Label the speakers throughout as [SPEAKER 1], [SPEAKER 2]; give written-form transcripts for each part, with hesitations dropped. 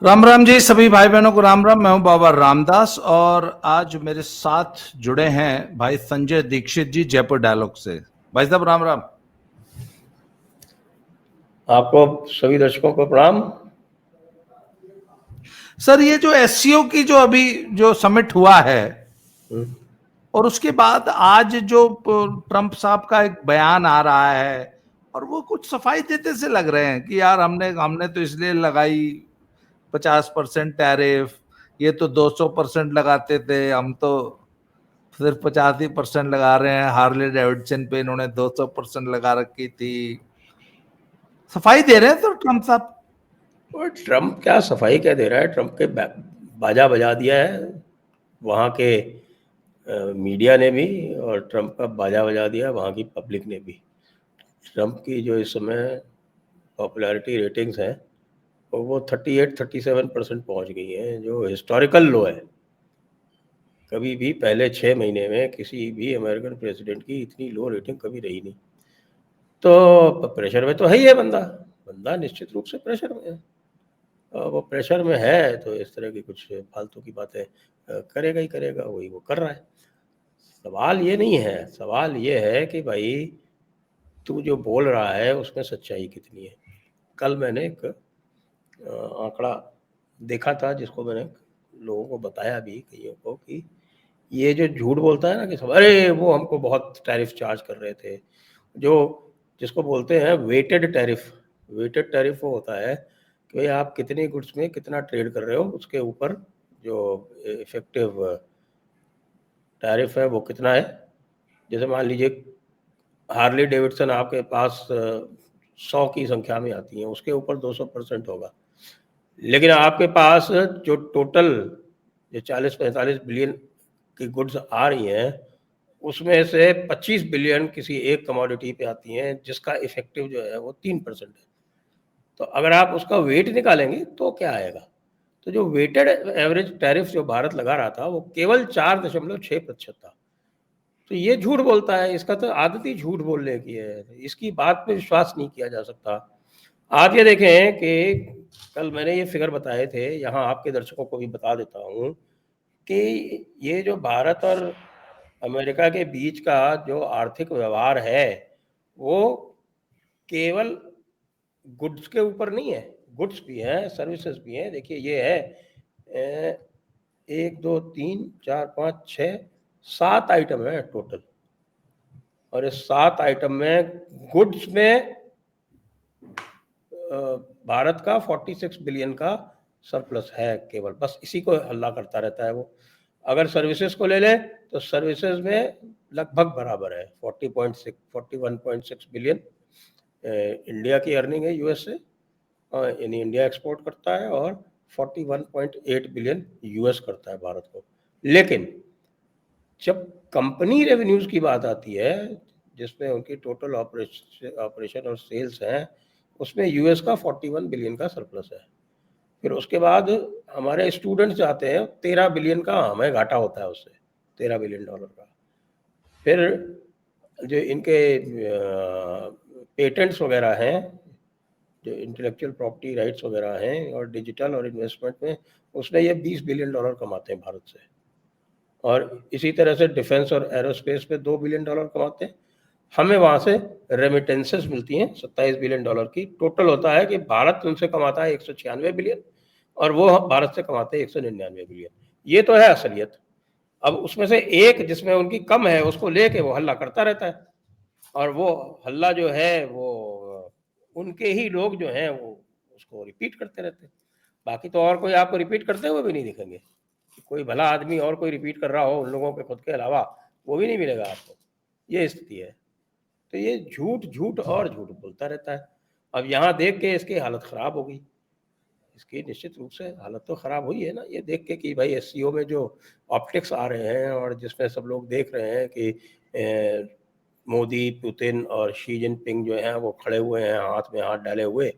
[SPEAKER 1] राम राम जी, सभी भाई बहनों को राम राम। मैं हूं बाबा रामदास और आज मेरे साथ जुड़े हैं भाई संजय दीक्षित जी जयपुर डायलॉग से। भाई साहब राम राम।
[SPEAKER 2] आपको सभी दर्शकों को प्रणाम।
[SPEAKER 1] सर, ये जो एससीओ की जो अभी जो समिट हुआ है
[SPEAKER 2] हम्म,
[SPEAKER 1] और उसके बाद आज जो ट्रंप साहब का एक बयान आ रहा है और वो कुछ सफाई देते से लग रहे हैं कि यार हमने हमने तो इसलिए लगाई 50% टैरिफ, ये तो 200% लगाते थे, हम तो सिर्फ 85% लगा रहे हैं। हार्ले डेविडसन पे इन्होंने 200% लगा रखी थी। सफाई दे रहे हैं तो ट्रम्प साहब।
[SPEAKER 2] और ट्रम्प क्या सफाई क्या दे रहा है? ट्रम्प के बाजा बजा दिया है वहाँ के मीडिया ने भी, और ट्रम्प का बाजा बजा दिया वहाँ की पब्लिक ने भी। ट्रम्प की जो इस समय पॉपुलैरिटी रेटिंग्स हैं वो 38-37% पहुँच गई हैं, जो हिस्टोरिकल लो है। कभी भी पहले 6 महीने में किसी भी अमेरिकन प्रेसिडेंट की इतनी लो रेटिंग कभी रही नहीं। तो प्रेशर में तो है ही है बंदा। बंदा निश्चित रूप से प्रेशर में है। वो प्रेशर में है तो इस तरह की कुछ फालतू की बातें करेगा ही करेगा, वही वो कर रहा है। सवाल ये नहीं है, सवाल ये है कि भाई तू जो बोल रहा है उसमें सच्चाई कितनी है। कल मैंने एक आंकड़ा देखा था जिसको मैंने लोगों को बताया भी, कईयों को, कि ये जो झूठ बोलता है ना कि सब अरे वो हमको बहुत टैरिफ चार्ज कर रहे थे, जो जिसको बोलते हैं वेटेड टैरिफ। वेटेड टैरिफ वो होता है कि भाई आप कितने गुड्स में कितना ट्रेड कर रहे हो, उसके ऊपर जो इफेक्टिव टैरिफ है वो कितना है। जैसे मान लीजिए हार्ले डेविडसन आपके पास 100 की संख्या में आती है, उसके ऊपर 200% होगा। लेकिन आपके पास जो टोटल जो 40-45 बिलियन की गुड्स आ रही हैं, उसमें से 25 बिलियन किसी एक कमोडिटी पे आती हैं जिसका इफेक्टिव जो है वो 3% है। तो अगर आप उसका वेट निकालेंगे तो क्या आएगा? तो जो वेटेड एवरेज टैरिफ जो भारत लगा रहा था वो केवल 4.6% था। तो ये झूठ बोलता है, इसका तो आदत ही झूठ बोलने की है, इसकी बात पे विश्वास नहीं किया जा सकता। आप ये देखें कि कल मैंने ये फिगर बताए थे, यहाँ आपके दर्शकों को भी बता देता हूँ कि ये जो भारत और अमेरिका के बीच का जो आर्थिक व्यवहार है वो केवल गुड्स के ऊपर नहीं है, गुड्स भी हैं, सर्विसेज भी हैं। देखिए ये है 1 2 3 4 5 6 7 आइटम है टोटल, और इस 7 आइटम में गुड्स में भारत का 46 बिलियन का सरप्लस है केवल, बस इसी को हल्ला करता रहता है वो। अगर सर्विसेज को ले लें तो सर्विसेज में लगभग बराबर है, 41.6 बिलियन इंडिया की अर्निंग है यूएस से, यानी इंडिया एक्सपोर्ट करता है, और 41.8 बिलियन यूएस करता है भारत को। लेकिन जब कंपनी रेवेन्यूज की बात आती है, जिसमें उनकी टोटल ऑपरेशन और सेल्स हैं, उसमें यूएस का 41 बिलियन का सरप्लस है। फिर उसके बाद हमारे स्टूडेंट्स जाते हैं, 13 बिलियन का हमें घाटा होता है उससे, 13 बिलियन डॉलर का। फिर जो इनके पेटेंट्स वगैरह हैं, जो इंटेलेक्चुअल प्रॉपर्टी राइट्स वगैरह हैं, और डिजिटल और इन्वेस्टमेंट में, उसमें ये 20 बिलियन डॉलर कमाते हैं भारत से। और इसी तरह से डिफेंस और एरोस्पेस पे 2 बिलियन डॉलर कमाते हैं। हमें वहाँ से रेमिटेंसेस मिलती हैं 27 बिलियन डॉलर की। टोटल होता है कि भारत उनसे कमाता है 196 बिलियन, और वो भारत से कमाते हैं 199 बिलियन। ये तो है असलियत। अब उसमें से एक जिसमें उनकी कम है उसको लेके वो हल्ला करता रहता है, और वो हल्ला जो है वो उनके ही लोग जो हैं वो उसको रिपीट करते रहते हैं। बाकी तो और कोई आपको रिपीट करते हुए भी नहीं दिखेंगे। कोई भला आदमी और कोई रिपीट कर रहा हो उन लोगों के खुद के अलावा, वो भी नहीं मिलेगा आपको। ये स्थिति है। तो ये झूठ झूठ और झूठ बोलता रहता है। अब यहाँ देख के इसकी हालत ख़राब हो गई। इसकी निश्चित रूप से हालत तो ख़राब हुई है ना, ये देख के कि भाई एससीओ में जो ऑप्टिक्स आ रहे हैं, और जिसमें सब लोग देख रहे हैं कि मोदी, पुतिन और शी जिनपिंग जो हैं वो खड़े हुए हैं हाथ में हाथ डाले हुए।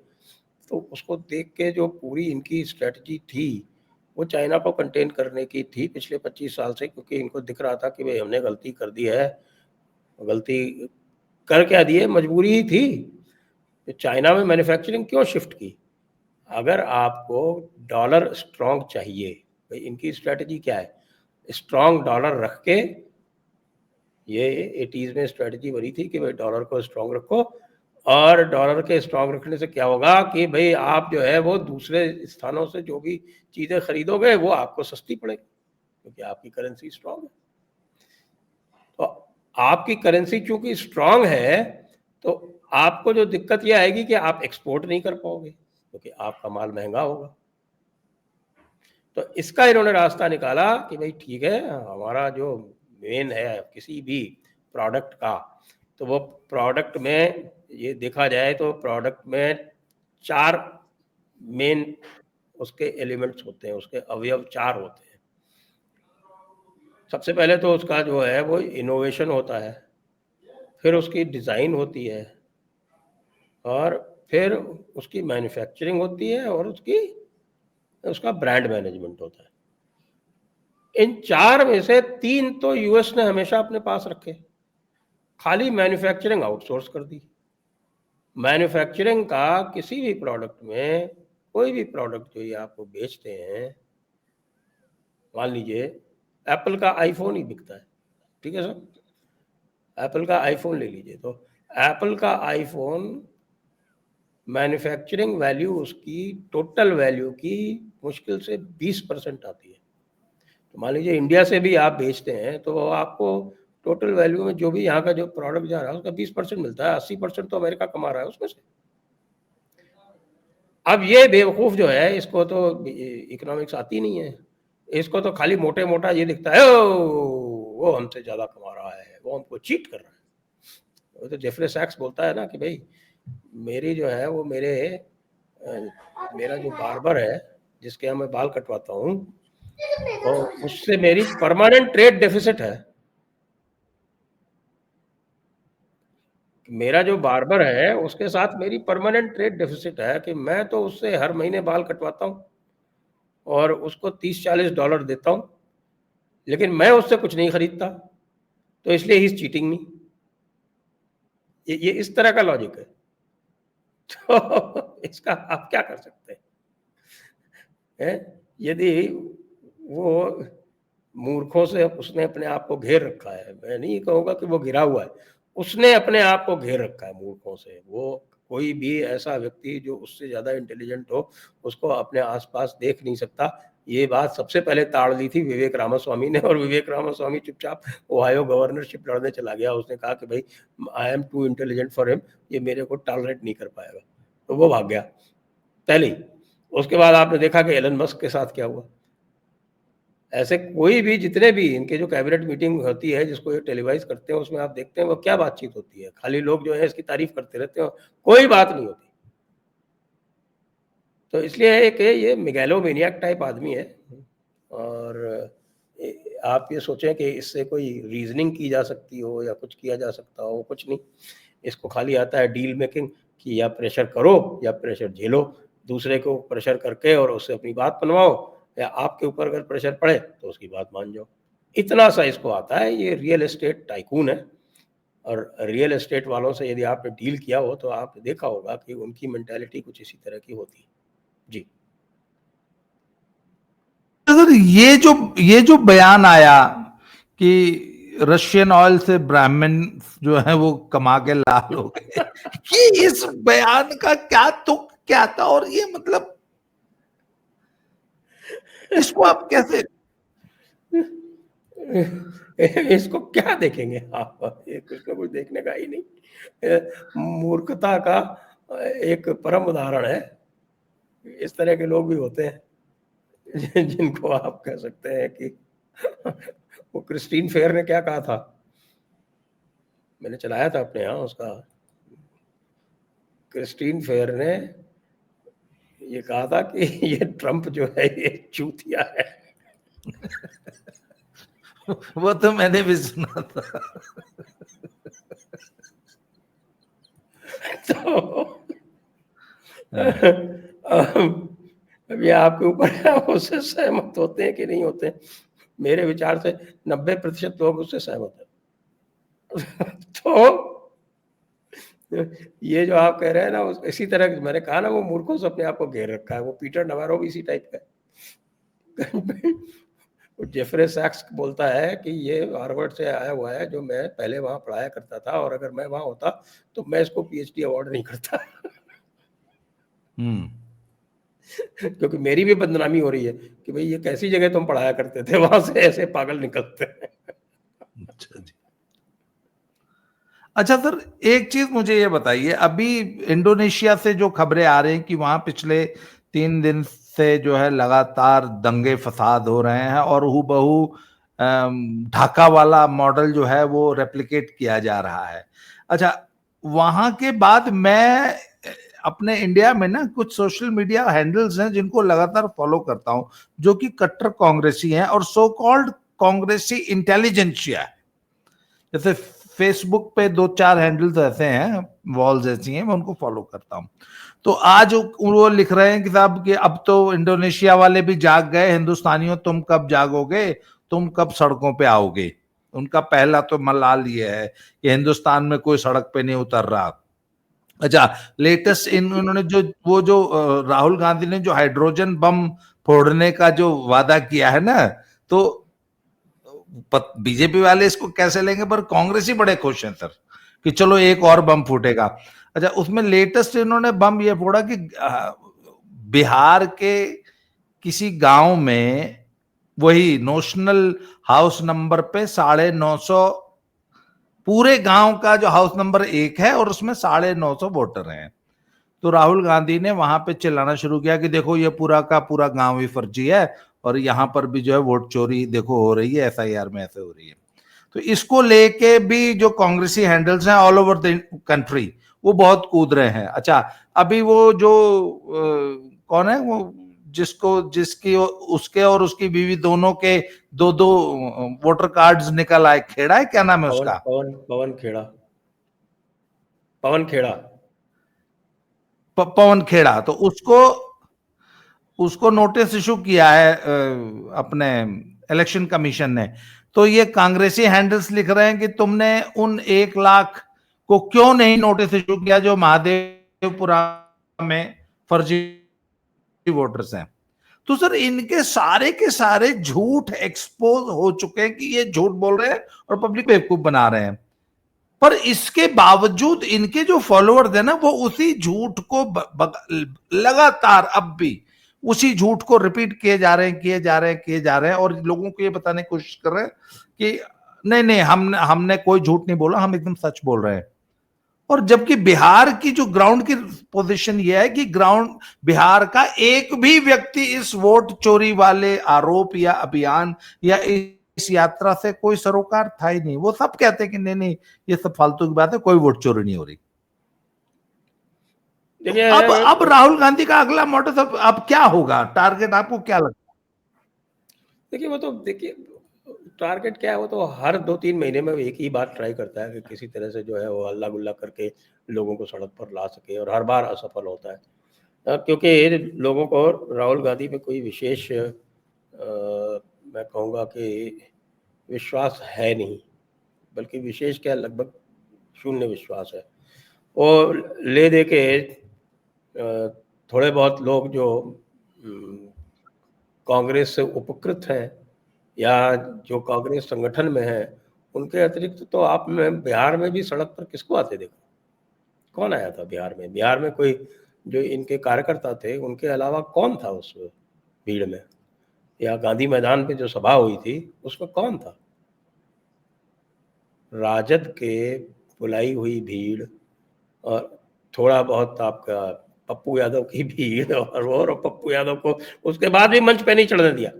[SPEAKER 2] तो उसको देख के जो पूरी इनकी स्ट्रेटजी थी वो चाइना को कंटेन करने की थी पिछले 25 साल से, क्योंकि इनको दिख रहा था कि भाई हमने गलती कर दी है। गलती कर क्या दी है, मजबूरी ही थी। तो चाइना में मैन्युफैक्चरिंग क्यों शिफ्ट की? अगर आपको डॉलर स्ट्रॉन्ग चाहिए, भाई इनकी स्ट्रेटजी क्या है, स्ट्रॉन्ग डॉलर रख के, ये 80s में स्ट्रेटजी बनी थी कि भाई डॉलर को स्ट्रॉन्ग रखो, और डॉलर के स्ट्रॉन्ग रखने से क्या होगा कि भाई आप जो है वो दूसरे स्थानों से जो भी चीज़ें खरीदोगे वो आपको सस्ती पड़ेगी, क्योंकि आपकी करेंसी स्ट्रॉन्ग है। तो आपकी करेंसी चूंकि स्ट्रॉन्ग है, तो आपको जो दिक्कत ये आएगी कि आप एक्सपोर्ट नहीं कर पाओगे, क्योंकि आपका माल महंगा होगा। तो इसका इन्होंने रास्ता निकाला कि भाई ठीक है, हमारा जो मेन है किसी भी प्रोडक्ट का, तो वो प्रोडक्ट में ये देखा जाए तो प्रोडक्ट में 4 मेन उसके एलिमेंट्स होते हैं, उसके अवयव 4 होते हैं। सबसे पहले तो उसका जो है वो इनोवेशन होता है, फिर उसकी डिज़ाइन होती है, और फिर उसकी मैन्युफैक्चरिंग होती है, और उसका ब्रांड मैनेजमेंट होता है। इन 4 में से 3 तो यूएस ने हमेशा अपने पास रखे, खाली मैन्युफैक्चरिंग आउटसोर्स कर दी। मैन्युफैक्चरिंग का किसी भी प्रोडक्ट में, कोई भी प्रोडक्ट जो ये आपको बेचते हैं, मान लीजिए एप्पल का आईफोन ही बिकता है, ठीक है सर, एप्पल का आईफोन ले लीजिए, तो एप्पल का आईफोन मैन्युफैक्चरिंग वैल्यू उसकी टोटल वैल्यू की मुश्किल से 20% आती है। तो मान लीजिए इंडिया से भी आप बेचते हैं, तो आपको टोटल वैल्यू में जो भी यहाँ का जो प्रोडक्ट जा रहा है उसका 20% मिलता है, 80% तो अमेरिका कमा रहा है उसमें से। अब ये बेवकूफ़ जो है, इसको तो इकोनॉमिक्स आती नहीं है, इसको तो खाली मोटे मोटा ये दिखता है, वो हमसे ज़्यादा कमा रहा है, वो हमको चीट कर रहा है। वो तो जेफरे सैक्स बोलता है ना कि भाई मेरी जो है वो मेरा जो बार्बर है जिसके यहाँ मैं बाल कटवाता हूँ, तो उससे मेरी परमानेंट ट्रेड डेफिसिट है। मेरा जो बार्बर है उसके साथ मेरी परमानेंट ट्रेड डेफिसिट है कि मैं तो उससे हर महीने बाल कटवाता हूँ और उसको $30-40 देता हूँ, लेकिन मैं उससे कुछ नहीं खरीदता, तो इसलिए ही इज चीटिंग मी। ये इस तरह का लॉजिक है। तो इसका आप क्या कर सकते हैं? यदि वो मूर्खों से उसने अपने आप को घेर रखा है, मैं नहीं कहूँगा कि वो घिरा हुआ है, उसने अपने आप को घेर रखा है मूर्खों से। वो कोई भी ऐसा व्यक्ति जो उससे ज़्यादा इंटेलिजेंट हो, उसको अपने आस-पास देख नहीं सकता। ये बात सबसे पहले ताड़ ली थी विवेक रामास्वामी ने, और विवेक रामास्वामी चुपचाप ओहायो गवर्नरशिप लड़ने चला गया। उसने कहा कि भाई I am to intelligent for him, ये मेरे को टॉलरेट नहीं कर पाएगा, तो वो भाग गया पहले ही। उसके बाद आपने देखा कि एलन मस्क के साथ क्या हुआ। ऐसे कोई भी, जितने भी इनके जो कैबिनेट मीटिंग होती है जिसको ये टेलीवाइज करते हैं, उसमें आप देखते हैं वो क्या बातचीत होती है, खाली लोग जो है इसकी तारीफ करते रहते हैं, कोई बात नहीं होती। तो इसलिए है कि ये मेगालोमेनियाक टाइप आदमी है, और आप ये सोचें कि इससे कोई रीजनिंग की जा सकती हो या कुछ किया जा सकता हो, कुछ नहीं। इसको खाली आता है डील मेकिंग, कि या प्रेशर करो या प्रेशर झेलो, दूसरे को प्रेशर करके और उससे अपनी बात मनवाओ, या आपके ऊपर अगर प्रेशर पड़े तो उसकी बात मान जाओ। इतना सा इसको आता है। ये रियल एस्टेट टाइकून है, और रियल एस्टेट वालों से यदि आपने डील किया हो तो आपने देखा होगा कि उनकी मेंटालिटी कुछ इसी तरह की होती है। जी।
[SPEAKER 1] सर ये जो बयान आया कि रशियन ऑयल से ब्राह्मण जो है वो कमा के लाल हो गए, ये इस बयान का क्या तुक क्या था, और ये मतलब इसको आप कैसे?
[SPEAKER 2] इसको क्या देखेंगे आप, ये कुछ ना कुछ देखने का ही नहीं, मूर्खता का एक परम उदाहरण है। इस तरह के लोग भी होते हैं जिनको आप कह सकते हैं कि वो क्रिस्टीन फेयर ने क्या कहा था, मैंने चलाया था अपने यहाँ उसका। क्रिस्टीन फेयर ने ये कहा था कि ये ट्रम्प जो है ये चूतिया है।
[SPEAKER 1] वो तो मैंने भी सुना था।
[SPEAKER 2] तो अब ये आपके ऊपर है, उससे सहमत होते हैं कि नहीं होते हैं। मेरे विचार से 90% लोग उससे सहमत हैं। तो ये जो आप कह रहे हैं ना, इसी तरह मैंने कहा ना, वो मूर्खों से अपने आप को घेर रखा है। वो पीटर नवारो भी इसी टाइप का है। वो जेफरे सैक्स बोलता है कि ये हार्वर्ड से आया हुआ है, जो मैं पहले वहाँ पढ़ाया करता था, और अगर मैं वहाँ होता तो मैं इसको पीएचडी अवार्ड नहीं करता। क्योंकि मेरी भी बदनामी हो रही है कि भाई ये कैसी जगह तुम पढ़ाया करते थे, वहां से ऐसे पागल निकलते हैं।
[SPEAKER 1] अच्छा जी। अच्छा सर, एक चीज मुझे ये बताइए, अभी इंडोनेशिया से जो खबरें आ रही हैं कि वहां पिछले 3 दिन से जो है लगातार दंगे फसाद हो रहे हैं और हूबहू ढाका वाला मॉडल जो है वो रेप्लिकेट किया जा रहा है। अच्छा, वहां के बाद मैं अपने इंडिया में ना कुछ सोशल मीडिया हैंडल्स हैं जिनको लगातार फॉलो करता हूं, जो कि कट्टर कांग्रेसी हैं और सो कॉल्ड कांग्रेसी इंटेलिजेंसिया है। जैसे फेसबुक पे 2-4 हैंडल्स ऐसे हैं, वॉल्स ऐसी हैं, मैं उनको फॉलो करता हूं। तो आज वो लिख रहे हैं कि साहब कि अब तो इंडोनेशिया वाले भी जाग गए, हिंदुस्तानियों तुम कब जागोगे, तुम कब सड़कों पे आओगे। उनका पहला तो मलाल ये है कि हिंदुस्तान में कोई सड़क पे नहीं उतर रहा। अच्छा, लेटेस्ट इन उन्होंने जो वो जो राहुल गांधी ने जो हाइड्रोजन बम फोड़ने का जो वादा किया है ना, तो बीजेपी वाले इसको कैसे लेंगे, पर कांग्रेस ही बड़े खुश हैं सर कि चलो एक और बम फूटेगा। अच्छा, उसमें लेटेस्ट इन्होंने बम ये फोड़ा कि बिहार के किसी गांव में वही नोशनल हाउस नंबर पे 950, पूरे गांव का जो हाउस नंबर 1 है और उसमें 950 वोटर हैं। तो राहुल गांधी ने वहां पे चिल्लाना शुरू किया कि देखो ये पूरा का पूरा गांव ही फर्जी है और यहां पर भी जो है वोट चोरी देखो हो रही है, एसआईआर में ऐसे हो रही है। तो इसको लेके भी जो कांग्रेसी हैंडल्स हैं ऑल ओवर द कंट्री वो बहुत कूद रहे हैं। अच्छा, अभी वो जो कौन है वो जिसको जिसकी उसके और उसकी बीवी दोनों के 2-2 वोटर कार्ड्स निकल आए, खेड़ा है क्या नाम है
[SPEAKER 2] पवन
[SPEAKER 1] उसका,
[SPEAKER 2] पवन पवन खेड़ा, पवन खेड़ा।
[SPEAKER 1] पवन खेड़ा। तो उसको उसको नोटिस इशू किया है अपने इलेक्शन कमीशन ने। तो ये कांग्रेसी हैंडल्स लिख रहे हैं कि तुमने उन 1 लाख को क्यों नहीं नोटिस इशू किया जो महादेवपुरा में फर्जी वोटर्स हैं। तो सर इनके सारे के सारे झूठ एक्सपोज हो चुके हैं कि ये झूठ बोल रहे हैं और पब्लिक बेवकूफ बना रहे हैं। पर इसके बावजूद इनके जो फॉलोअर्स है ना वो उसी झूठ को लगातार अब भी उसी झूठ को रिपीट किए जा रहे हैं, किए जा रहे हैं, किए जा रहे हैं और लोगों को ये बताने की कोशिश कर रहे हैं कि नहीं नहीं, हमने हमने कोई झूठ नहीं बोला, हम एकदम सच बोल रहे हैं। और जबकि बिहार की जो ग्राउंड की पोजीशन ये है कि ग्राउंड बिहार का एक भी व्यक्ति इस वोट चोरी वाले आरोप या अभियान या इस यात्रा से कोई सरोकार था ही नहीं। वो सब कहते हैं कि नहीं नहीं ये सब फालतू की बात है, कोई वोट चोरी नहीं हो रही। तो
[SPEAKER 2] देखिए,
[SPEAKER 1] अब राहुल गांधी का अगला मॉडल अब क्या होगा, टारगेट आपको क्या लगता
[SPEAKER 2] देखिए वो तो देखिए टारगेट क्या है, वो तो हर 2-3 महीने में एक ही बात ट्राई करता है कि किसी तरह से जो है वो हल्ला गुल्ला करके लोगों को सड़क पर ला सके, और हर बार असफल होता है। क्योंकि लोगों को राहुल गांधी पे कोई विशेष मैं कहूँगा कि विश्वास है नहीं, बल्कि विशेष क्या, लगभग शून्य विश्वास है। वो ले दे के थोड़े बहुत लोग जो कांग्रेस से उपकृत हैं या जो कांग्रेस संगठन में हैं, उनके अतिरिक्त तो आप में बिहार में भी सड़क पर किसको आते देखा? कौन आया था बिहार में? बिहार में कोई जो इनके कार्यकर्ता थे, उनके अलावा कौन था उस भीड़ में? या गांधी मैदान पे जो सभा हुई थी, उसमें कौन था? राजद के बुलाई हुई भीड़ और थोड़ा बहुत आपका पप्पू यादव की भीड़, और पप्पू यादव को उसके बाद भी मंच पे नहीं चढ़ने दिया,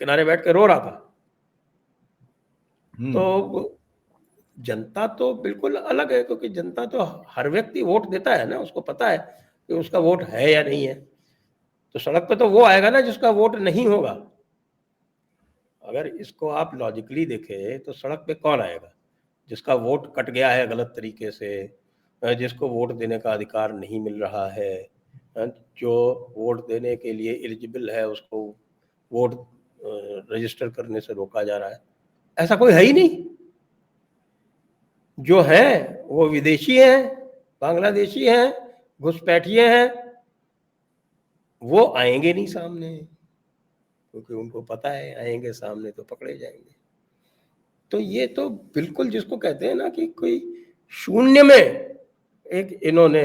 [SPEAKER 2] किनारे बैठ के रो रहा था।
[SPEAKER 1] है।
[SPEAKER 2] तो जनता तो बिल्कुल अलग है, क्योंकि जनता तो हर व्यक्ति वोट देता है ना, उसको पता है कि उसका वोट है या नहीं है। तो सड़क पे तो वो आएगा ना जिसका वोट नहीं होगा। अगर इसको आप लॉजिकली देखें तो सड़क पे कौन आएगा? जिसका वोट कट गया है गलत तरीके से, जिसको वोट देने का अधिकार नहीं मिल रहा है, जो वोट देने के लिए एलिजिबल है उसको वोट रजिस्टर करने से रोका जा रहा है। ऐसा कोई है ही नहीं। जो हैं वो विदेशी हैं, बांग्लादेशी हैं, घुसपैठिए हैं, वो आएंगे नहीं सामने, क्योंकि उनको पता है आएंगे सामने तो पकड़े जाएंगे। तो ये तो बिल्कुल जिसको कहते हैं ना कि कोई शून्य में एक इन्होंने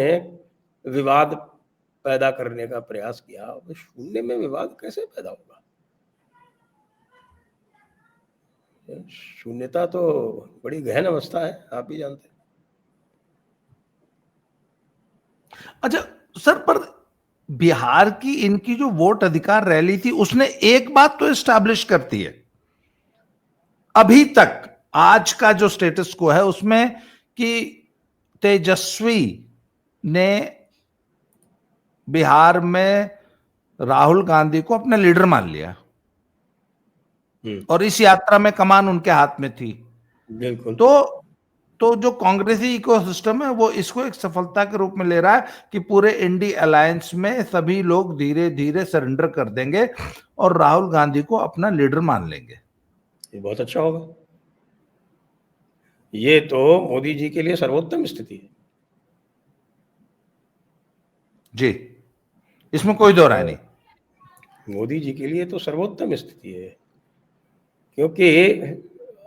[SPEAKER 2] विवाद पैदा करने का प्रयास किया। वो शून्य में विवाद कैसे पैदा होगा? शून्यता तो बड़ी गहन अवस्था है, आप भी जानते हैं।
[SPEAKER 1] अच्छा सर, पर बिहार की इनकी जो वोट अधिकार रैली थी उसने एक बात तो एस्टैब्लिश करती है अभी तक, आज का जो स्टेटस को है उसमें, कि तेजस्वी ने बिहार में राहुल गांधी को अपना लीडर मान लिया और इस यात्रा में कमान उनके हाथ में थी।
[SPEAKER 2] बिल्कुल।
[SPEAKER 1] तो जो कांग्रेसी इकोसिस्टम है वो इसको एक सफलता के रूप में ले रहा है कि पूरे इंडी अलायंस में सभी लोग धीरे धीरे सरेंडर कर देंगे और राहुल गांधी को अपना लीडर मान लेंगे।
[SPEAKER 2] ये बहुत अच्छा होगा। ये तो मोदी जी के लिए सर्वोत्तम स्थिति है
[SPEAKER 1] जी, इसमें कोई दो राय नहीं।
[SPEAKER 2] मोदी जी के लिए तो सर्वोत्तम स्थिति है, क्योंकि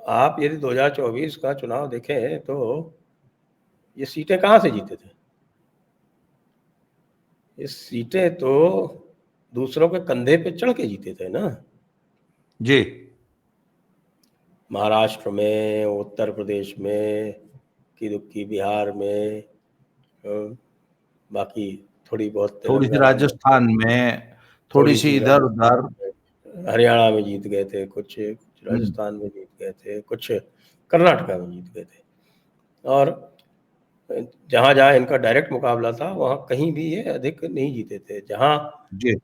[SPEAKER 2] आप यदि 2024 का चुनाव देखें तो ये सीटें कहाँ से जीते थे? ये सीटें तो दूसरों के कंधे पे चढ़ के जीते थे ना।
[SPEAKER 1] जी,
[SPEAKER 2] महाराष्ट्र में, उत्तर प्रदेश में, की दुक्की बिहार में, बाकी थोड़ी बहुत
[SPEAKER 1] थोड़ी सी
[SPEAKER 2] तेलंगाना में,
[SPEAKER 1] राजस्थान में, थोड़ी सी इधर उधर,
[SPEAKER 2] हरियाणा में जीत गए थे, कुछ राजस्थान में जीत गए थे, कुछ कर्नाटका में जीत गए थे। और जहाँ जहाँ इनका डायरेक्ट मुकाबला था वहाँ कहीं भी ये अधिक नहीं जीते थे। जहाँ
[SPEAKER 1] जी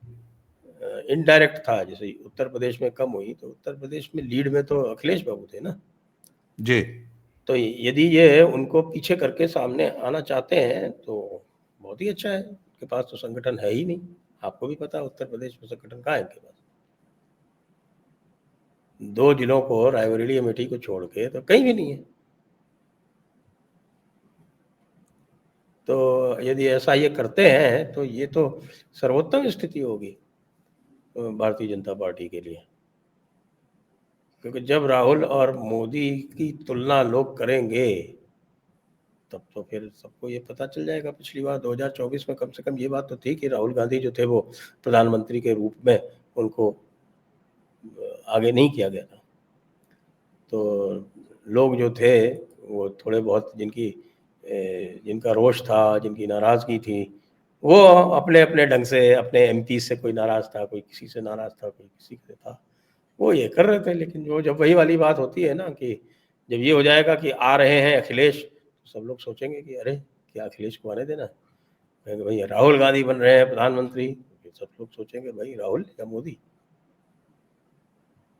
[SPEAKER 2] इनडायरेक्ट था, जैसे उत्तर प्रदेश में कम हुई, तो उत्तर प्रदेश में लीड में तो अखिलेश बाबू थे ना।
[SPEAKER 1] जी,
[SPEAKER 2] तो यदि ये उनको पीछे करके सामने आना चाहते हैं तो बहुत ही अच्छा है। उनके पास तो संगठन है ही नहीं, आपको भी पता है उत्तर प्रदेश में संगठन कहाँ है इनके पास। 2 जिलों को, रायबरेली अमेठी को छोड़ के तो कहीं भी नहीं है। तो यदि ऐसा ये करते हैं तो ये तो सर्वोत्तम स्थिति होगी भारतीय जनता पार्टी के लिए, क्योंकि जब राहुल और मोदी की तुलना लोग करेंगे तब तो फिर सबको ये पता चल जाएगा। पिछली बार 2024 में कम से कम ये बात तो थी कि राहुल गांधी जो थे वो प्रधानमंत्री के रूप में उनको आगे नहीं किया गया था। तो लोग जो थे वो थोड़े बहुत जिनका रोष था, जिनकी नाराज़गी थी, वो अपने अपने ढंग से, अपने एमपी से कोई नाराज़ था, कोई किसी से नाराज़ था, कोई किसी से था, वो ये कर रहे थे। लेकिन जो जब वही वाली बात होती है ना कि जब ये हो जाएगा कि आ रहे हैं अखिलेश, तो सब लोग सोचेंगे कि अरे क्या अखिलेश को आने देना, भाई राहुल गांधी बन रहे हैं प्रधानमंत्री, सब लोग सोचेंगे भाई राहुल या मोदी।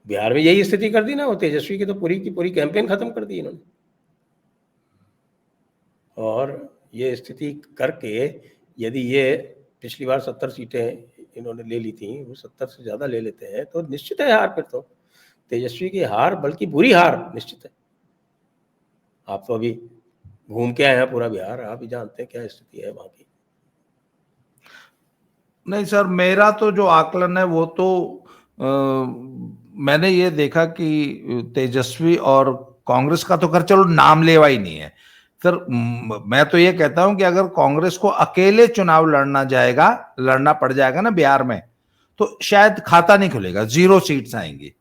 [SPEAKER 2] बिहार में यही स्थिति कर दी ना, वो तेजस्वी की तो पूरी की पूरी कैंपेन खत्म कर दी इन्होंने। और ये स्थिति करके यदि ये पिछली बार 70 सीटें इन्होंने ले ली थी, वो 70 से ज़्यादा ले लेते हैं तो निश्चित है हार। फिर तो तेजस्वी की हार, बल्कि बुरी हार निश्चित है। आप तो अभी घूम के आए हैं पूरा बिहार, आप ही जानते हैं क्या स्थिति है वहाँ की।
[SPEAKER 1] नहीं सर, मेरा तो जो आकलन है वो तो मैंने ये देखा कि तेजस्वी और कांग्रेस का तो कर चलो नाम लेवा ही नहीं है सर। मैं तो ये कहता हूं कि अगर कांग्रेस को अकेले चुनाव लड़ना पड़ जाएगा ना बिहार में, तो शायद खाता नहीं खुलेगा, 0 सीट्स आएंगी।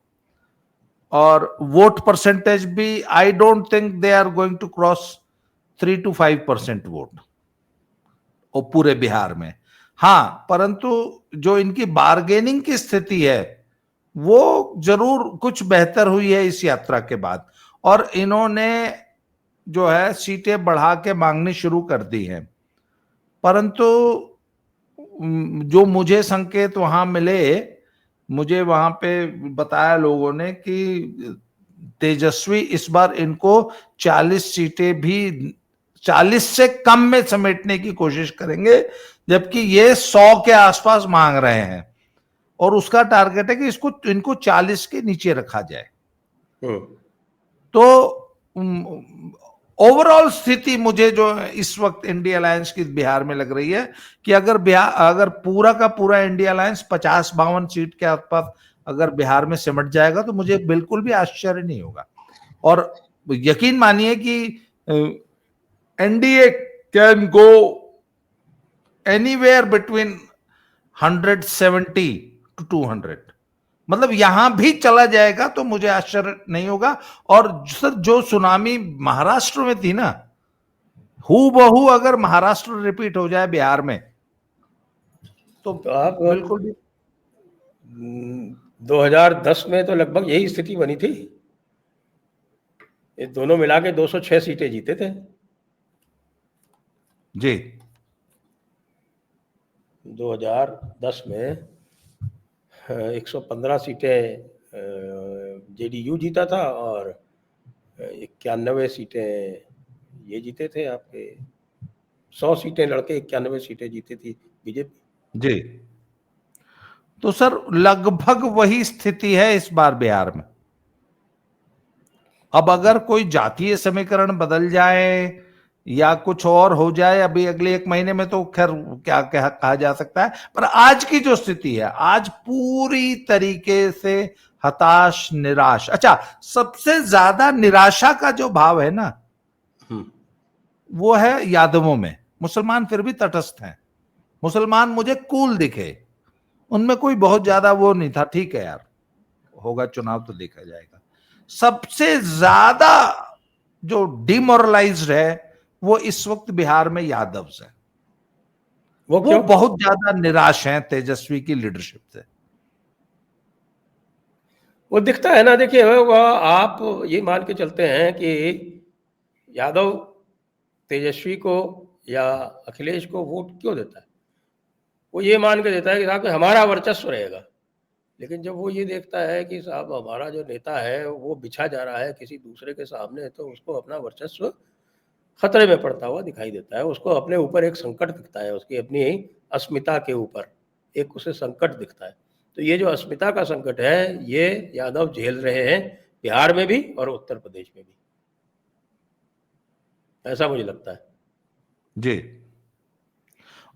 [SPEAKER 1] और वोट परसेंटेज भी I don't think they are going to cross 3 to 5% vote और पूरे बिहार में। हाँ, परंतु जो इनकी बार्गेनिंग की स्थिति है वो जरूर कुछ बेहतर हुई है इस यात्रा के बाद, और इन्होंने जो है सीटें बढ़ा के मांगनी शुरू कर दी हैं। परंतु जो मुझे संकेत वहां मिले, मुझे वहां पे बताया लोगों ने कि तेजस्वी इस बार इनको 40 सीटें भी 40 से कम में समेटने की कोशिश करेंगे, जबकि ये 100 के आसपास मांग रहे हैं और उसका टारगेट है कि इनको 40 के नीचे रखा जाए। तो ओवरऑल स्थिति मुझे जो इस वक्त इंडिया अलायंस की बिहार में लग रही है कि अगर पूरा का पूरा इंडिया अलायंस 50-52 सीट के आसपास अगर बिहार में सिमट जाएगा तो मुझे बिल्कुल भी आश्चर्य नहीं होगा। और यकीन मानिए कि NDA can go anywhere between 170 to 200, मतलब यहां भी चला जाएगा तो मुझे आश्चर्य नहीं होगा। और सर जो सुनामी महाराष्ट्र में थी ना, हूबहू अगर महाराष्ट्र रिपीट हो जाए बिहार में तो
[SPEAKER 2] आप
[SPEAKER 1] बिल्कुल भी
[SPEAKER 2] 2010 में तो लगभग यही स्थिति बनी थी, ये दोनों मिला के 206 सीटें जीते थे
[SPEAKER 1] जी।
[SPEAKER 2] 2010 में 115 सीटें जेडीयू जीता था और 91 सीटें ये जीते थे आपके, 100 सीटें लड़के 91 सीटें जीती थी बीजेपी।
[SPEAKER 1] जी, तो सर लगभग वही स्थिति है इस बार बिहार में। अब अगर कोई जातीय समीकरण बदल जाए या कुछ और हो जाए, अभी अगले 1 महीने में तो खैर क्या कहा जा सकता है, पर आज की जो स्थिति है, आज पूरी तरीके से हताश, निराश। अच्छा, सबसे ज्यादा निराशा का जो भाव है ना, वो है यादवों में। मुसलमान फिर भी तटस्थ हैं, मुसलमान मुझे कूल दिखे, उनमें कोई बहुत ज्यादा वो नहीं था, ठीक है यार होगा चुनाव तो देखा जाएगा। सबसे ज्यादा जो डिमोरलाइज्ड है वो इस वक्त बिहार में यादव है।
[SPEAKER 2] वो
[SPEAKER 1] वो
[SPEAKER 2] क्यों?
[SPEAKER 1] बहुत ज्यादा निराश हैं तेजस्वी की लीडरशिप से।
[SPEAKER 2] वो दिखता है ना, देखिए आप ये मान के चलते हैं कि यादव तेजस्वी को या अखिलेश को वोट क्यों देता है? वो ये मान के देता है कि साहब कि हमारा वर्चस्व रहेगा। लेकिन जब वो ये देखता है कि साहब हमारा जो नेता है वो बिछा जा रहा है किसी दूसरे के सामने, तो उसको अपना वर्चस्व खतरे में पड़ता हुआ दिखाई देता है। उसको अपने ऊपर एक संकट दिखता है, उसकी अपनी अस्मिता के ऊपर एक उसे संकट दिखता है। तो ये जो अस्मिता का संकट है ये यादव झेल रहे हैं बिहार में भी और उत्तर प्रदेश में भी, ऐसा मुझे लगता है।
[SPEAKER 1] जी,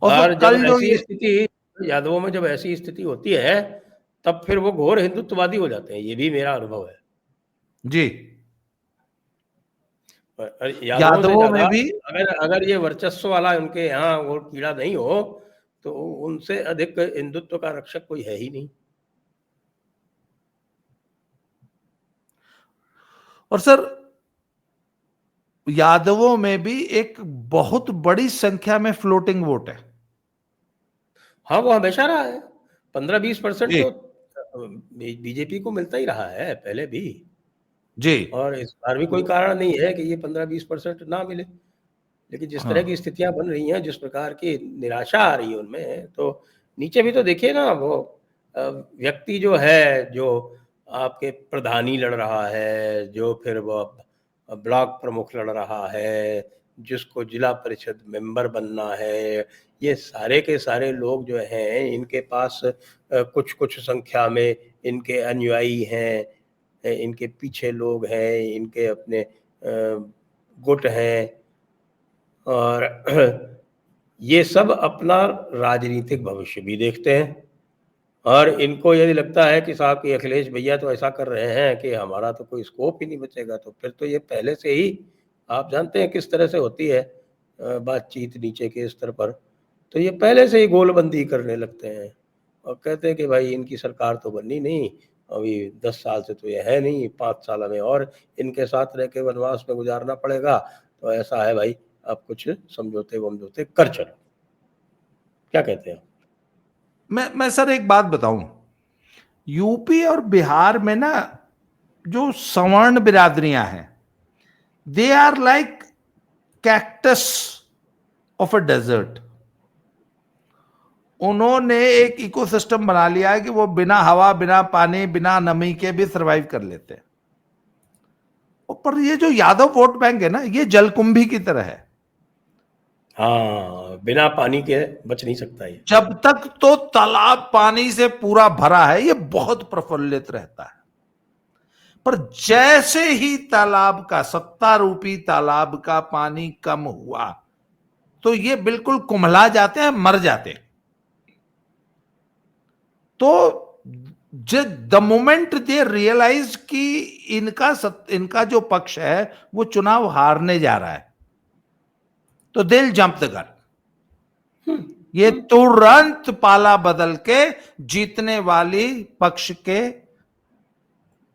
[SPEAKER 2] और
[SPEAKER 1] फिर
[SPEAKER 2] जब
[SPEAKER 1] कल जो
[SPEAKER 2] ऐसी
[SPEAKER 1] ये
[SPEAKER 2] स्थिति यादवों में जब ऐसी स्थिति होती है तब फिर वो घोर हिंदुत्ववादी हो जाते हैं, ये भी मेरा अनुभव है।
[SPEAKER 1] जी,
[SPEAKER 2] यादवों से
[SPEAKER 1] यादवों
[SPEAKER 2] ज्यादा
[SPEAKER 1] में भी
[SPEAKER 2] अगर अगर ये वर्चस्व वाला उनके यहाँ वो कीड़ा नहीं हो तो उनसे अधिक हिंदुत्व का रक्षक कोई है ही नहीं।
[SPEAKER 1] और सर यादवों में भी एक बहुत बड़ी संख्या में फ्लोटिंग वोट है।
[SPEAKER 2] हाँ, वो हमेशा रहा है। 15-20%
[SPEAKER 1] जी,
[SPEAKER 2] तो बीजेपी को मिलता ही रहा है पहले भी,
[SPEAKER 1] जी,
[SPEAKER 2] और इस बार भी कोई कारण नहीं है कि ये 15-20% ना मिले। लेकिन जिस तरह की
[SPEAKER 1] हाँ,
[SPEAKER 2] स्थितियां बन रही हैं, जिस प्रकार की निराशा आ रही है उनमें, तो नीचे भी तो देखिए ना, वो व्यक्ति जो है, जो आपके प्रधानी लड़ रहा है, जो फिर वो ब्लॉक प्रमुख लड़ रहा है, जिसको जिला परिषद मेंबर बनना है, ये सारे के सारे लोग जो हैं इनके पास कुछ कुछ संख्या में इनके अनुयायी हैं, इनके पीछे लोग हैं, इनके अपने गुट हैं, और ये सब अपना राजनीतिक भविष्य भी देखते हैं। और इनको यदि लगता है कि साहब कि अखिलेश भैया तो ऐसा कर रहे हैं कि हमारा तो कोई स्कोप ही नहीं बचेगा, तो फिर तो ये पहले से ही आप जानते हैं किस तरह से होती है बातचीत नीचे के स्तर पर। तो ये पहले से ही गोलबंदी करने लगते हैं और कहते हैं कि भाई इनकी सरकार तो बननी नहीं, अभी 10 साल से तो ये है नहीं, 5 साल में और इनके साथ रह के वनवास में गुजारना पड़ेगा। तो ऐसा है भाई, आप कुछ समझौते कर चलो। क्या कहते हैं?
[SPEAKER 1] मैं सर एक बात बताऊं, यूपी और बिहार में ना जो सवर्ण बिरादरियां हैं, they are like cactus of a desert. उन्होंने एक इकोसिस्टम बना लिया है कि वो बिना हवा, बिना पानी, बिना नमी के भी सरवाइव कर लेते हैं। पर ये जो यादव वोट बैंक है ना, ये जलकुंभी की तरह है।
[SPEAKER 2] हाँ, बिना पानी के बच नहीं सकता ये।
[SPEAKER 1] जब तक तो तालाब पानी से पूरा भरा है ये बहुत प्रफुल्लित रहता है, पर जैसे ही तालाब का, सत्ता रूपी तालाब का पानी कम हुआ तो ये बिल्कुल कुम्हला जाते हैं, मर जाते हैं। तो द मोमेंट दे रियलाइज कि इनका जो पक्ष है वो चुनाव हारने जा रहा है, तो दिल जंप द गन, ये तुरंत पाला बदल के जीतने वाली पक्ष के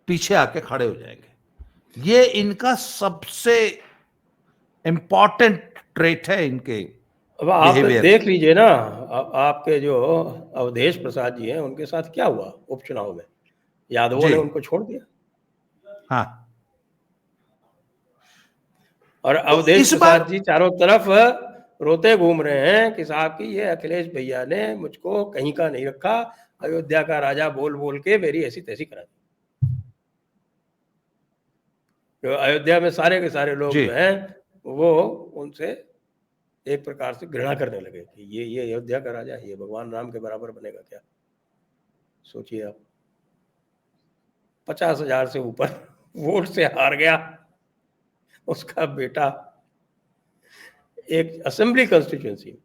[SPEAKER 1] पीछे आके खड़े हो जाएंगे। ये इनका सबसे इंपॉर्टेंट ट्रेट है इनके।
[SPEAKER 2] अब आप देख लीजिए ना, आपके जो अवधेश प्रसाद जी हैं उनके साथ क्या हुआ उपचुनाव में, यादवों ने उनको छोड़ दिया।
[SPEAKER 1] हाँ,
[SPEAKER 2] और अवधेश प्रसाद जी चारों तरफ रोते घूम रहे हैं कि साहब की ये अखिलेश भैया ने मुझको कहीं का नहीं रखा, अयोध्या का राजा बोल बोल के मेरी ऐसी तैसी करा दी। तो अयोध्या में सारे के सारे लोग जो हैं वो उनसे एक प्रकार से घृणा करने लगे कि ये अयोध्या का राजा, ये भगवान राम के बराबर बनेगा क्या। सोचिए आप, 50,000 से ऊपर वोट से हार गया उसका बेटा एक असेंबली कॉन्स्टिट्यूएंसी,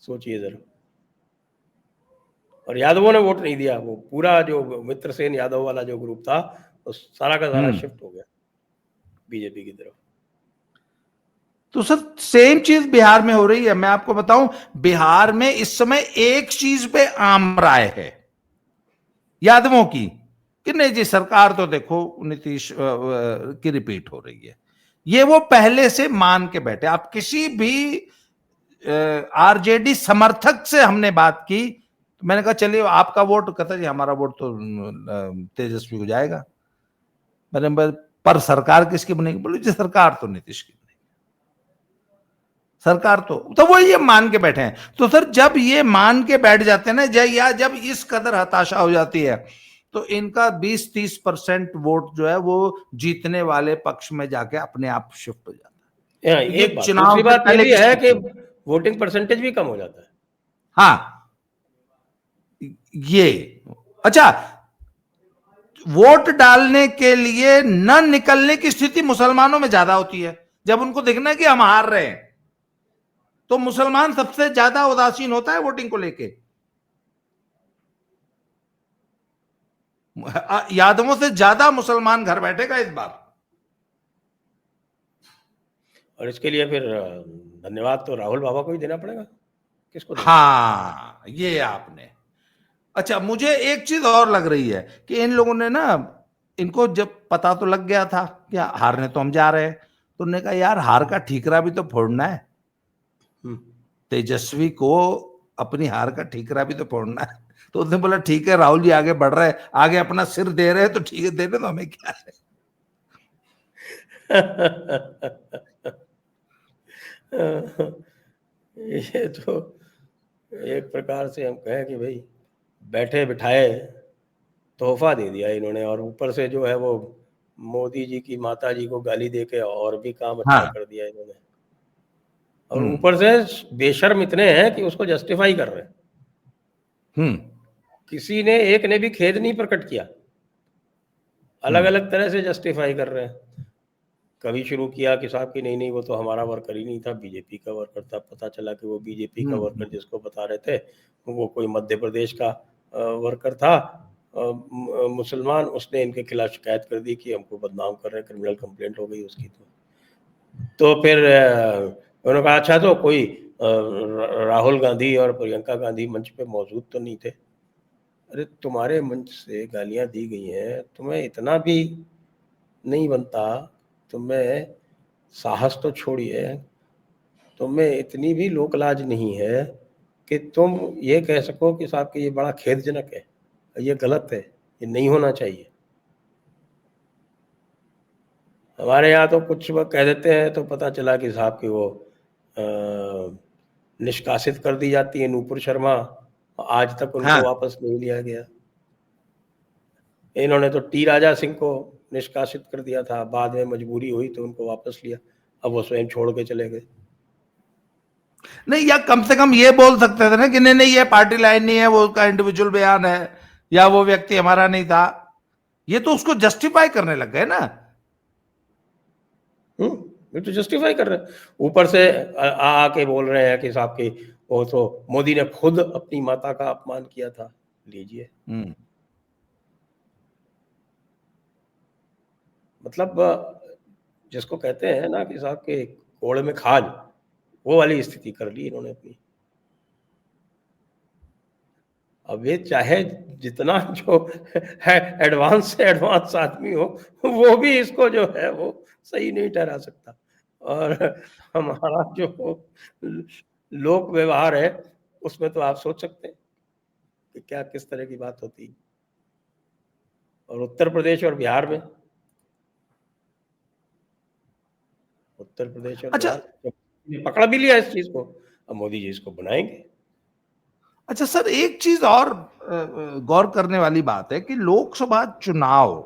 [SPEAKER 2] सोचिए जरा। और यादवों ने वोट नहीं दिया, वो पूरा जो मित्रसेन यादव वाला जो ग्रुप था वो सारा का सारा शिफ्ट हो गया बीजेपी की तरफ।
[SPEAKER 1] तो सर सेम चीज बिहार में हो रही है। मैं आपको बताऊं, बिहार में इस समय एक चीज पे आम राय है यादवों की कि नहीं जी सरकार तो देखो नीतीश की रिपीट हो रही है। ये वो पहले से मान के बैठे। आप किसी भी आरजेडी समर्थक से हमने बात की, तो मैंने कहा चलिए आपका वोट, कहता जी हमारा वोट तो तेजस्वी को जाएगा। मैंने पर सरकार किसकी बनेगी? बोले जी सरकार तो नीतीश की बनेगी, सरकार तो वो ये मान के बैठे हैं। तो सर जब ये मान के बैठ जाते हैं ना, या जब इस कदर हताशा हो जाती है तो इनका 20-30% वोट जो है वो जीतने वाले पक्ष में जाके अपने आप शिफ्ट हो जाता है।
[SPEAKER 2] एक बात, दूसरी बात ये भी है कि वोटिंग परसेंटेज भी कम हो जाता है।
[SPEAKER 1] हाँ, ये अच्छा, वोट डालने के लिए न निकलने की स्थिति मुसलमानों में ज्यादा होती है। जब उनको दिखना है कि हम हार रहे हैं तो मुसलमान सबसे ज्यादा उदासीन होता है वोटिंग को लेके। यादवों से ज्यादा मुसलमान घर बैठेगा इस बार।
[SPEAKER 2] और इसके लिए फिर धन्यवाद तो राहुल बाबा को ही देना पड़ेगा, किसको देना?
[SPEAKER 1] हाँ, ये आपने, अच्छा मुझे एक चीज और लग रही है कि इन लोगों ने ना, इनको जब पता तो लग गया था कि हारने तो हम जा रहे हैं, तो उन्होंने कहा यार हार का ठीकरा भी तो फोड़ना है, तेजस्वी को अपनी हार का ठीकरा भी तो फोड़ना है। तो उसने बोला ठीक है राहुल जी आगे बढ़ रहे हैं, आगे अपना सिर दे रहे हैं तो ठीक है, दे रहे तो हमें क्या है।
[SPEAKER 2] ये तो एक प्रकार से हम कहें कि भाई बैठे बिठाए तोहफा दे दिया इन्होंने, और ऊपर से जो है वो मोदी जी की माता जी को गाली देके और भी काम अच्छा कर दिया इन्होंने। और ऊपर से बेशर्म इतने हैं कि उसको जस्टिफाई कर रहे हैं। किसी ने एक ने भी खेद नहीं प्रकट किया, अलग अलग तरह से जस्टिफाई कर रहे हैं। कभी शुरू किया कि साहब की नहीं वो तो हमारा वर्कर ही नहीं था, बीजेपी का वर्कर था। पता चला कि वो बीजेपी का वर्कर जिसको बता रहे थे वो कोई मध्य प्रदेश का वर्कर था, मुसलमान। उसने इनके खिलाफ शिकायत कर दी कि हमको बदनाम कर रहे हैं, क्रिमिनल कंप्लेंट हो गई उसकी। तो फिर उन्होंने कहा अच्छा तो कोई राहुल गांधी और प्रियंका गांधी मंच पे मौजूद तो नहीं थे। अरे तुम्हारे मंच से गालियां दी गई हैं, तुम्हें इतना भी नहीं बनता, तुम्हें साहस तो छोड़िए, तुम्हें इतनी भी लोक लाज नहीं है कि तुम ये कह सको कि साहब कि ये बड़ा खेदजनक है, ये गलत है, ये नहीं होना चाहिए। हमारे यहाँ तो कुछ वक्त कह देते हैं तो पता चला कि साहब की वो निष्कासित कर दी जाती है नूपुर शर्मा, आज तक उनको वापस नहीं लिया गया। इन्होंने तो टी राजा सिंह को निष्कासित कर दिया था, बाद में मजबूरी हुई तो उनको वापस लिया, अब वो स्वयं छोड़ के चले गए।
[SPEAKER 1] नहीं, या कम से कम ये बोल सकते थे ना कि नहीं ये पार्टी लाइन नहीं है, वो उसका इंडिविजुअल बयान है, या वो व्यक्ति हमारा नहीं था, ये तो उसको जस्टिफाई करने लग गए ना।
[SPEAKER 2] ये तो जस्टिफाई कर रहे हैं। ऊपर से आके बोल रहे हैं कि साहब की वो तो मोदी ने खुद अपनी माता का अपमान किया था। लीजिए, मतलब जिसको कहते हैं ना कि साहब के कोड़े में खाज, वो वाली स्थिति कर ली इन्होंने अपनी। अब ये चाहे जितना जो है एडवांस से एडवांस आदमी हो, वो भी इसको जो है वो सही नहीं ठहरा सकता। और हमारा जो लोक व्यवहार है, उसमें तो आप सोच सकते हैं कि क्या किस तरह की बात होती है। और उत्तर प्रदेश और बिहार में, उत्तर प्रदेश और
[SPEAKER 1] अच्छा
[SPEAKER 2] बिहार में पकड़ भी लिया इस चीज को, अब मोदी जी इसको बनाएंगे।
[SPEAKER 1] अच्छा सर, एक चीज और गौर करने वाली बात है कि लोकसभा चुनाव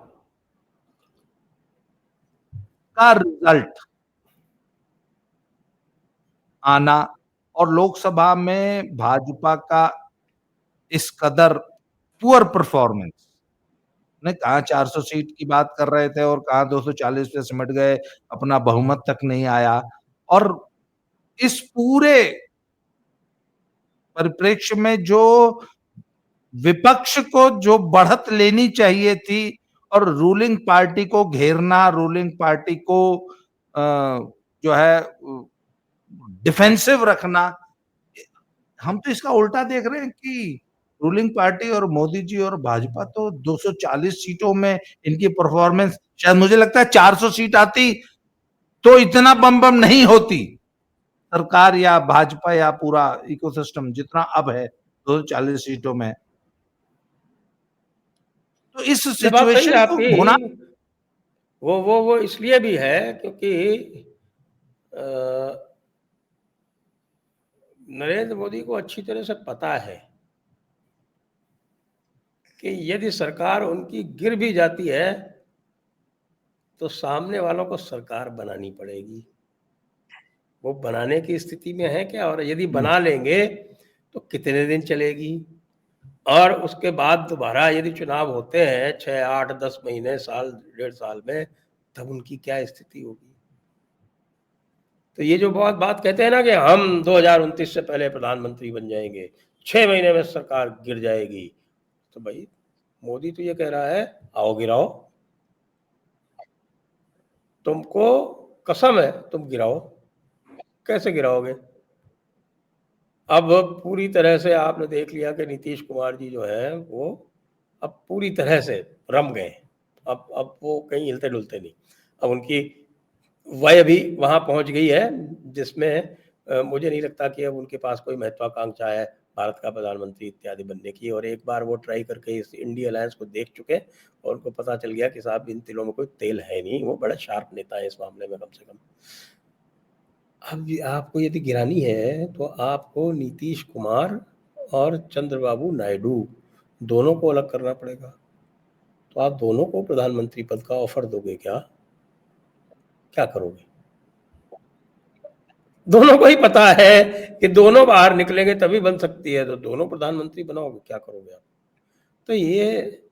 [SPEAKER 1] का रिजल्ट आना और लोकसभा में भाजपा का इस कदर पुअर परफॉर्मेंस, ने कहा 400 सीट की बात कर रहे थे और कहा 240 पे सिमट गए, अपना बहुमत तक नहीं आया। और इस पूरे परिप्रेक्ष्य में जो विपक्ष को जो बढ़त लेनी चाहिए थी और रूलिंग पार्टी को घेरना, रूलिंग पार्टी को जो है डिफेंसिव रखना, हम तो इसका उल्टा देख रहे हैं कि रूलिंग पार्टी और मोदी जी और भाजपा तो 240 सीटों में इनकी परफॉर्मेंस, शायद मुझे लगता है 400 सीट आती तो इतना बम बम नहीं होती सरकार या भाजपा या पूरा इकोसिस्टम जितना अब है 240 सीटों में। तो इस
[SPEAKER 2] ये बात सही है
[SPEAKER 1] सिचुएशन को
[SPEAKER 2] आपकी।
[SPEAKER 1] होना,
[SPEAKER 2] वो इसलिए भी है क्योंकि अ, नरेंद्र मोदी को अच्छी तरह से पता है कि यदि सरकार उनकी गिर भी जाती है तो सामने वालों को सरकार बनानी पड़ेगी। वो बनाने की स्थिति में है क्या, और यदि बना लेंगे तो कितने दिन चलेगी, और उसके बाद दोबारा यदि चुनाव होते हैं 6, 8, 10 महीने, साल, 1.5 साल में, तब उनकी क्या स्थिति होगी। तो ये जो बहुत बात कहते हैं ना कि हम 2029 से पहले प्रधानमंत्री बन जाएंगे, 6 महीने में सरकार गिर जाएगी, तो भाई मोदी तो ये कह रहा है आओ गिराओ, तुमको कसम है तुम गिराओ। कैसे गिराओगे। अब पूरी तरह से आपने देख लिया कि नीतीश कुमार जी जो है वो अब पूरी तरह से रम गए। अब वो कहीं हिलते डुलते नहीं। अब उनकी वय भी वहां पहुंच गई है जिसमें मुझे नहीं लगता कि अब उनके पास कोई महत्वाकांक्षा है भारत का प्रधानमंत्री इत्यादि बनने की। और एक बार वो ट्राई करके इस इंडिया अलायंस को देख चुके और उनको पता चल गया कि साहब इन तिलों में कोई तेल है नहीं। वो बड़ा शार्प नेता है इस मामले में कम से कम। अब आपको यदि गिरानी है तो आपको नीतीश कुमार और चंद्रबाबू नायडू दोनों को अलग करना पड़ेगा। तो आप दोनों को प्रधानमंत्री पद का ऑफर दोगे क्या? क्या करोगे? दोनों को ही पता है कि दोनों बाहर निकलेंगे तभी बन सकती है, तो दोनों प्रधानमंत्री बनाओगे, क्या करोगे आप? तो ये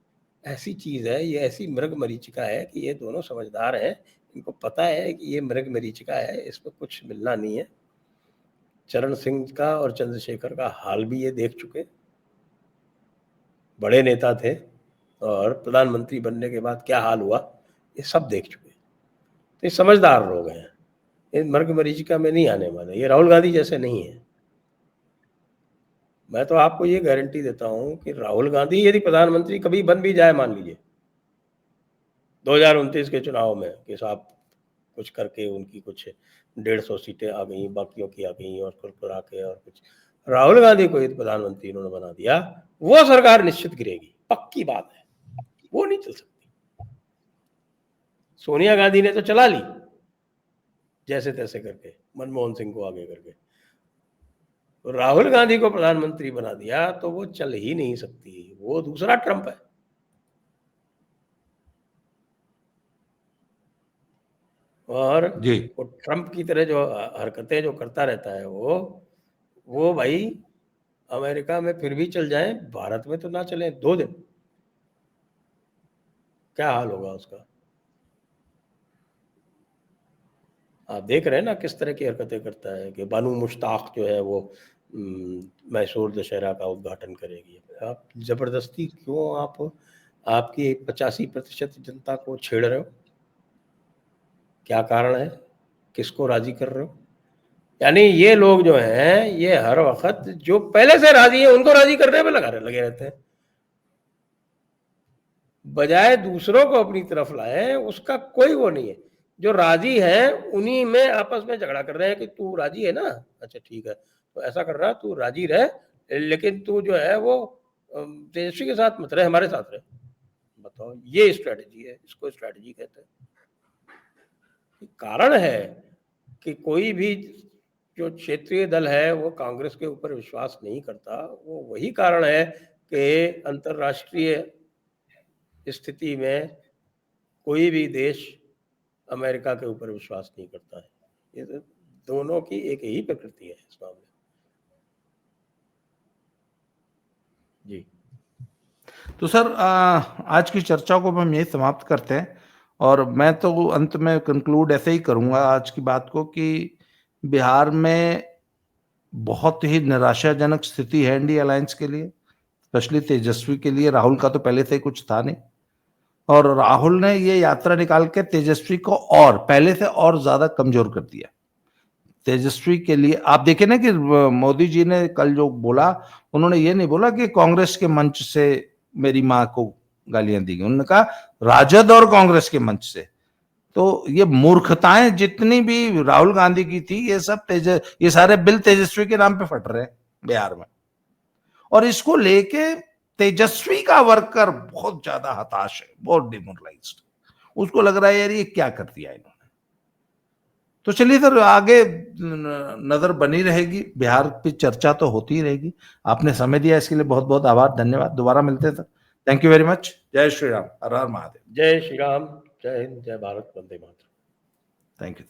[SPEAKER 2] ऐसी चीज है, ये ऐसी मृग मरीचिका है कि ये दोनों समझदार हैं। इनको पता है कि ये मृग मरीचिका है, इसमें कुछ मिलना नहीं है। चरण सिंह का और चंद्रशेखर का हाल भी ये देख चुके। बड़े नेता थे और प्रधानमंत्री बनने के बाद क्या हाल हुआ ये सब देख चुके। तो ये समझदार लोग हैं, ये मर्ग मरीचिका में नहीं आने वाले। ये राहुल गांधी जैसे नहीं है। मैं तो आपको ये गारंटी देता हूं कि राहुल गांधी यदि प्रधानमंत्री कभी बन भी जाए, मान लीजिए 2029 के चुनाव में कि साहब कुछ करके उनकी कुछ 150 सीटें आ गई, बाकियों की आ गई, और कुल करा के और कुछ राहुल गांधी को यदि प्रधानमंत्री इन्होंने बना दिया, वो सरकार निश्चित गिरेगी, पक्की बात है। वो नहीं चल सकती। सोनिया गांधी ने तो चला ली जैसे तैसे करके, मनमोहन सिंह को आगे करके। राहुल गांधी को प्रधानमंत्री बना दिया तो वो चल ही नहीं सकती। वो दूसरा ट्रंप है। और
[SPEAKER 1] जी
[SPEAKER 2] वो ट्रंप की तरह जो हरकतें जो करता रहता है वो भाई अमेरिका में फिर भी चल जाए, भारत में तो ना चले 2 दिन। क्या हाल होगा उसका? आप देख रहे हैं ना किस तरह की हरकतें करता है कि बानू मुश्ताक जो है वो मैसूर दशहरा का उद्घाटन करेगी। आप ज़बरदस्ती क्यों आपकी 85% जनता को छेड़ रहे हो? क्या कारण है? किसको राज़ी कर रहे हो? यानी ये लोग जो हैं, ये हर वक़्त जो पहले से राज़ी हैं उनको राज़ी करने में लगे रहते हैं। बजाय दूसरों को अपनी तरफ लाएं, उसका कोई वो नहीं है। जो राजी हैं उन्हीं में आपस में झगड़ा कर रहे हैं कि तू राजी है ना, अच्छा ठीक है, तो ऐसा कर रहा तू राजी रह, लेकिन तू जो है वो तेजस्वी के साथ मत रहे, हमारे साथ रहे। बताओ, ये स्ट्रेटजी है, इसको स्ट्रेटजी कहते हैं। कारण है कि कोई भी जो क्षेत्रीय दल है वो कांग्रेस के ऊपर विश्वास नहीं करता। वो वही कारण है कि अंतर्राष्ट्रीय स्थिति में कोई भी देश अमेरिका के ऊपर विश्वास नहीं करता है। ये तो दोनों की एक ही प्रकृति है इस मामले में। जी।
[SPEAKER 1] तो सर आज की चर्चा को हम यही समाप्त करते हैं, और मैं तो अंत में कंक्लूड ऐसे ही करूंगा आज की बात को कि बिहार में बहुत ही निराशाजनक स्थिति है इंडिया अलायंस के लिए, स्पेशली तेजस्वी के लिए। राहुल का तो पहले से ही कुछ था नहीं, और राहुल ने ये यात्रा निकाल के तेजस्वी को और पहले से और ज्यादा कमजोर कर दिया। तेजस्वी के लिए आप देखें ना कि मोदी जी ने कल जो बोला, उन्होंने ये नहीं बोला कि कांग्रेस के मंच से मेरी माँ को गालियां दी गई, उन्होंने कहा राजद और कांग्रेस के मंच से। तो ये मूर्खताएं जितनी भी राहुल गांधी की थी, ये सब ये सारे बिल तेजस्वी के नाम पे फट रहे हैं बिहार में, और इसको लेके तेजस्वी का वर्कर बहुत ज्यादा हताश है, बहुत डिमोरलाइज्ड। उसको लग रहा है यार ये क्या कर दिया इन्होंने। तो चलिए सर, आगे नजर बनी रहेगी, बिहार पे चर्चा तो होती ही रहेगी। आपने समय दिया इसके लिए बहुत बहुत आभार, धन्यवाद। दोबारा मिलते हैं sir. Thank you very much. जय श्री राम, हर हर महादेव।
[SPEAKER 2] जय श्री राम, जय हिंद, जय भारत, वंदे मातरम।
[SPEAKER 1] Thank you.